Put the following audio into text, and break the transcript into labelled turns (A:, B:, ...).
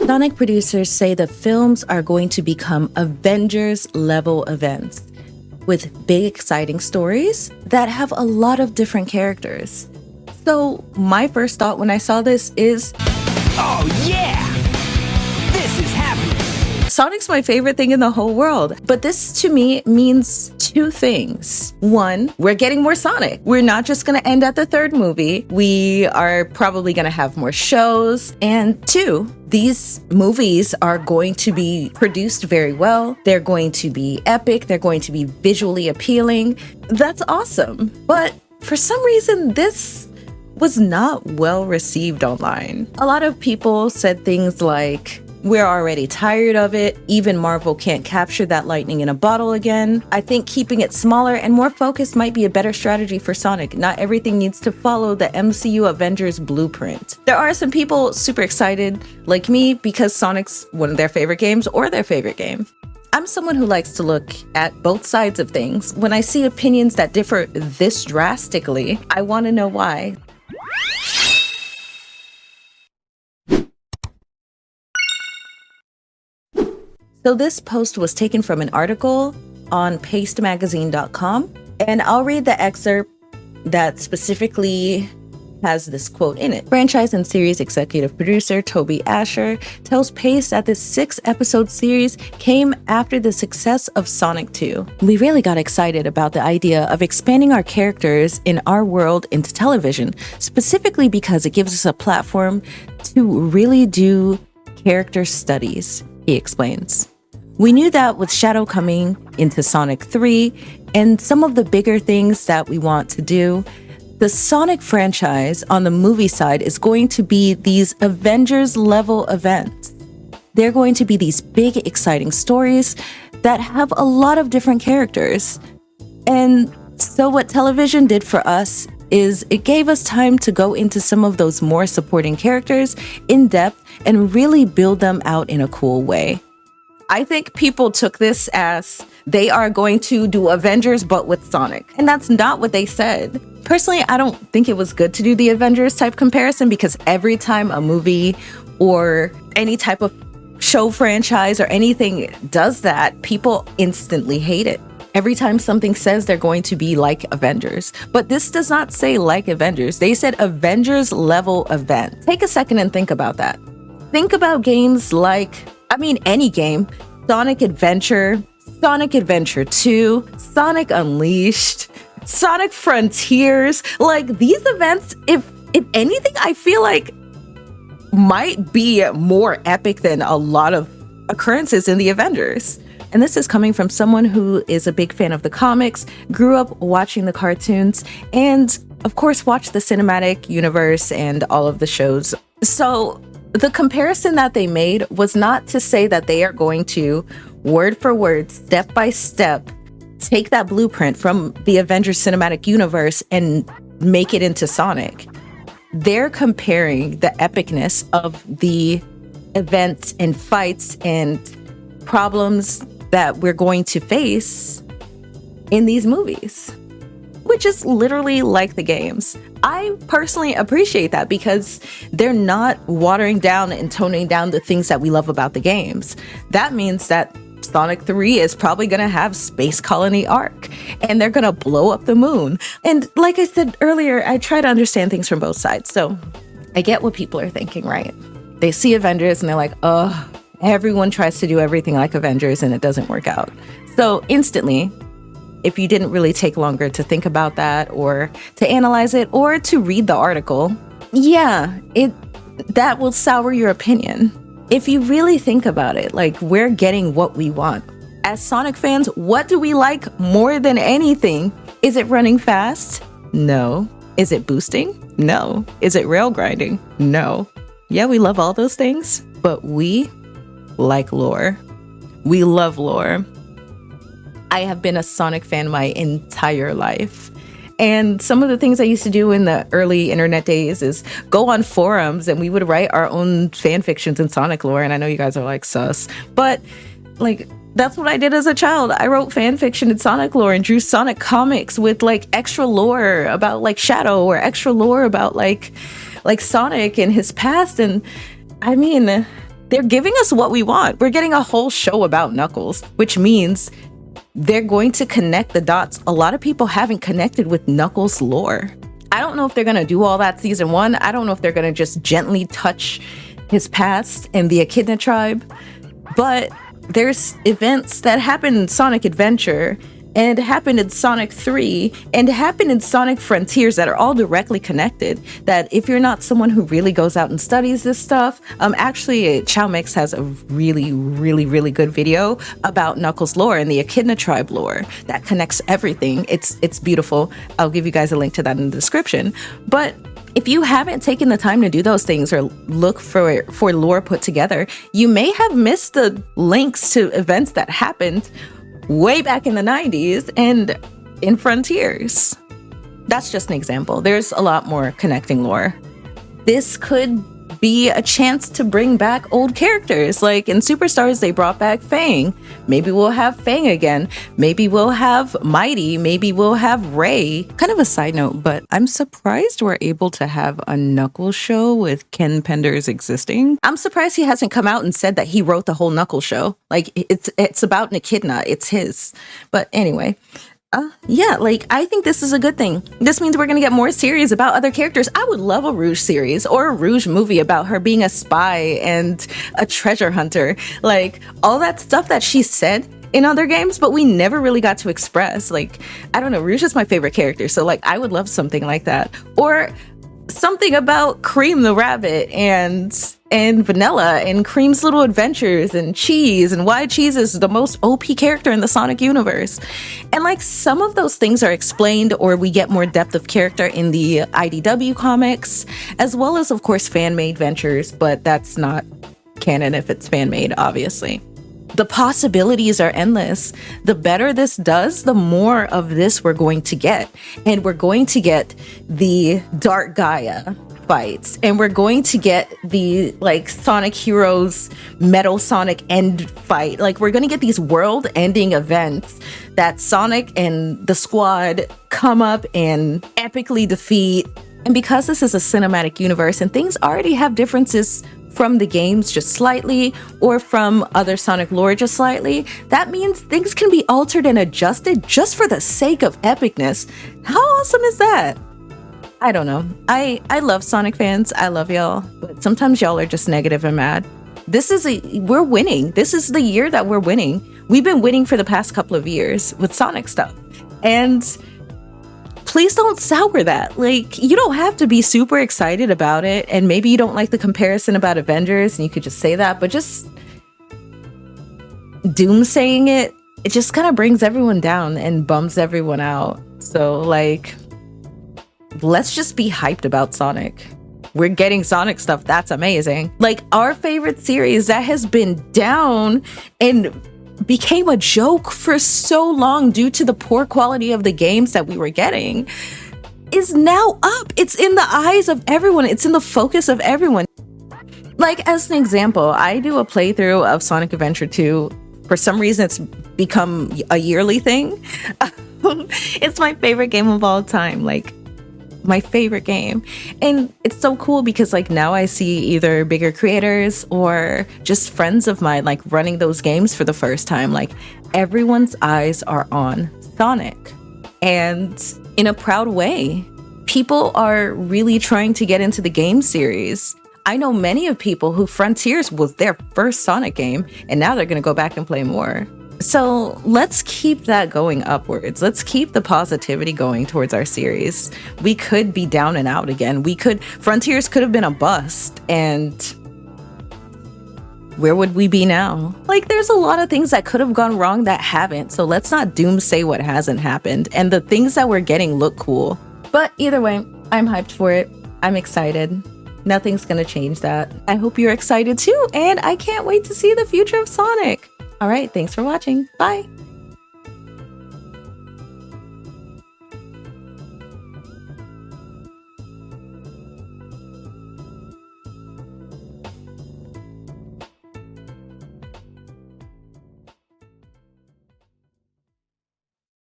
A: Sonic producers say the films are going to become Avengers-level events with big, exciting stories that have a lot of different characters. So my first thought when I saw this is,
B: oh yeah! This is happening!
A: Sonic's my favorite thing in the whole world. But this to me means two things. One, we're getting more Sonic. We're not just gonna end at the third movie. We are probably gonna have more shows. And two, these movies are going to be produced very well. They're going to be epic. They're going to be visually appealing. That's awesome. But for some reason, this was not well received online. A lot of people said things like, we're already tired of it. Even Marvel can't capture that lightning in a bottle again. I think keeping it smaller and more focused might be a better strategy for Sonic. Not everything needs to follow the MCU Avengers blueprint. There are some people super excited, like me, because Sonic's one of their favorite games or their favorite game. I'm someone who likes to look at both sides of things. When I see opinions that differ this drastically, I want to know why. So this post was taken from an article on pastemagazine.com, and I'll read the excerpt that specifically has this quote in it. Franchise and series executive producer Toby Asher tells Paste that this 6-episode series came after the success of Sonic 2. We really got excited about the idea of expanding our characters in our world into television, specifically because it gives us a platform to really do character studies, he explains. We knew that with Shadow coming into Sonic 3 and some of the bigger things that we want to do, the Sonic franchise on the movie side is going to be these Avengers-level events. They're going to be these big, exciting stories that have a lot of different characters. And so what television did for us is it gave us time to go into some of those more supporting characters in depth and really build them out in a cool way. I think people took this as they are going to do Avengers but with Sonic. And that's not what they said. Personally, I don't think it was good to do the Avengers type comparison because every time a movie or any type of show franchise or anything does that, people instantly hate it. Every time something says they're going to be like Avengers. But this does not say like Avengers. They said Avengers-level event. Take a second and think about that. Think about games like, any game, Sonic Adventure, Sonic Adventure 2, Sonic Unleashed, Sonic Frontiers. Like these events, if anything, I feel like might be more epic than a lot of occurrences in the Avengers. And this is coming from someone who is a big fan of the comics, grew up watching the cartoons, and of course watched the cinematic universe and all of the shows. So the comparison that they made was not to say that they are going to, word for word, step by step, take that blueprint from the Avengers Cinematic Universe and make it into Sonic. They're comparing the epicness of the events and fights and problems that we're going to face in these movies, which is literally like the games. I personally appreciate that because they're not watering down and toning down the things that we love about the games. That means that Sonic 3 is probably going to have Space Colony Arc, and they're going to blow up the moon. And like I said earlier, I try to understand things from both sides. So I get what people are thinking, right? They see Avengers and they're like, oh, everyone tries to do everything like Avengers and it doesn't work out. So instantly, if you didn't really take longer to think about that or to analyze it or to read the article, that will sour your opinion. If you really think about it, like we're getting what we want. As Sonic fans, what do we like more than anything? Is it running fast? No. Is it boosting? No. Is it rail grinding? No. Yeah, we love all those things, but we like lore. We love lore. I have been a Sonic fan my entire life. And some of the things I used to do in the early internet days is go on forums and we would write our own fan fictions in Sonic lore. And I know you guys are like sus, but like that's what I did as a child. I wrote fan fiction in Sonic lore and drew Sonic comics with like extra lore about like Shadow or extra lore about like Sonic and his past. And They're giving us what we want. We're getting a whole show about Knuckles, which means they're going to connect the dots. A lot of people haven't connected with Knuckles lore. I don't know if they're going to do all that season 1. I don't know if they're going to just gently touch his past and the Echidna tribe. But there's events that happen in Sonic Adventure and happen in Sonic 3 and happen in Sonic Frontiers that are all directly connected, that if you're not someone who really goes out and studies this stuff, actually Chow Mix has a really good video about Knuckles lore and the Echidna tribe lore that connects everything. It's beautiful. I'll give you guys a link to that in the description. But if you haven't taken the time to do those things or look for lore put together, you may have missed the links to events that happened way back in the 90s and in Frontiers. That's just an example. There's a lot more connecting lore. This could be a chance to bring back old characters. Like in Superstars, they brought back Fang. Maybe we'll have Fang again. Maybe we'll have Mighty. Maybe we'll have Ray. Kind of a side note, but I'm surprised we're able to have a Knuckles show with Ken Penders existing. I'm surprised he hasn't come out and said that he wrote the whole Knuckles show. Like it's about an Echidna. It's his. But anyway. Yeah, like I think this is a good thing. This means we're gonna get more series about other characters. I would love a Rouge series or a Rouge movie about her being a spy and a treasure hunter. Like all that stuff that she said in other games, but we never really got to express. Like, I don't know, Rouge is my favorite character, so like I would love something like that. Or something about Cream the Rabbit and Vanilla and Cream's little adventures and Cheese and why Cheese is the most OP character in the Sonic universe. And like some of those things are explained or we get more depth of character in the IDW comics, as well as of course fan-made ventures, but that's not canon if it's fan-made, obviously. The possibilities are endless. The better this does, the more of this we're going to get. And we're going to get the Dark Gaia fights. And we're going to get the like Sonic Heroes Metal Sonic end fight. Like we're going to get these world-ending events that Sonic and the squad come up and epically defeat. And because this is a cinematic universe and things already have differences from the games just slightly or from other Sonic lore just slightly, that means things can be altered and adjusted just for the sake of epicness. How awesome is that? I don't know. I love Sonic fans. I love y'all, but sometimes y'all are just negative and mad. We're winning. This is the year that we're winning. We've been winning for the past couple of years with Sonic stuff. And please don't sour that. Like, you don't have to be super excited about it. And maybe you don't like the comparison about Avengers and you could just say that, but just doomsaying it just kind of brings everyone down and bums everyone out. So like, let's just be hyped about Sonic. We're getting Sonic stuff. That's amazing. Like our favorite series that has been down and became a joke for so long due to the poor quality of the games that we were getting is now up. It's in the eyes of everyone. It's in the focus of everyone. Like as an example, I do a playthrough of Sonic Adventure 2. For some reason, it's become a yearly thing. It's my favorite game of all time. Like my favorite game. And it's so cool because like now I see either bigger creators or just friends of mine like running those games for the first time. Like everyone's eyes are on Sonic, and in a proud way, people are really trying to get into the game series. I know many of people who Frontiers was their first Sonic game and now they're going to go back and play more. So let's keep that going upwards. Let's keep the positivity going towards our series. We could be down and out again. Frontiers could have been a bust, and where would we be now? Like there's a lot of things that could have gone wrong that haven't. So let's not doomsay what hasn't happened. And the things that we're getting look cool. But either way, I'm hyped for it. I'm excited. Nothing's gonna change that. I hope you're excited too, and I can't wait to see the future of Sonic. All right, thanks for watching. Bye.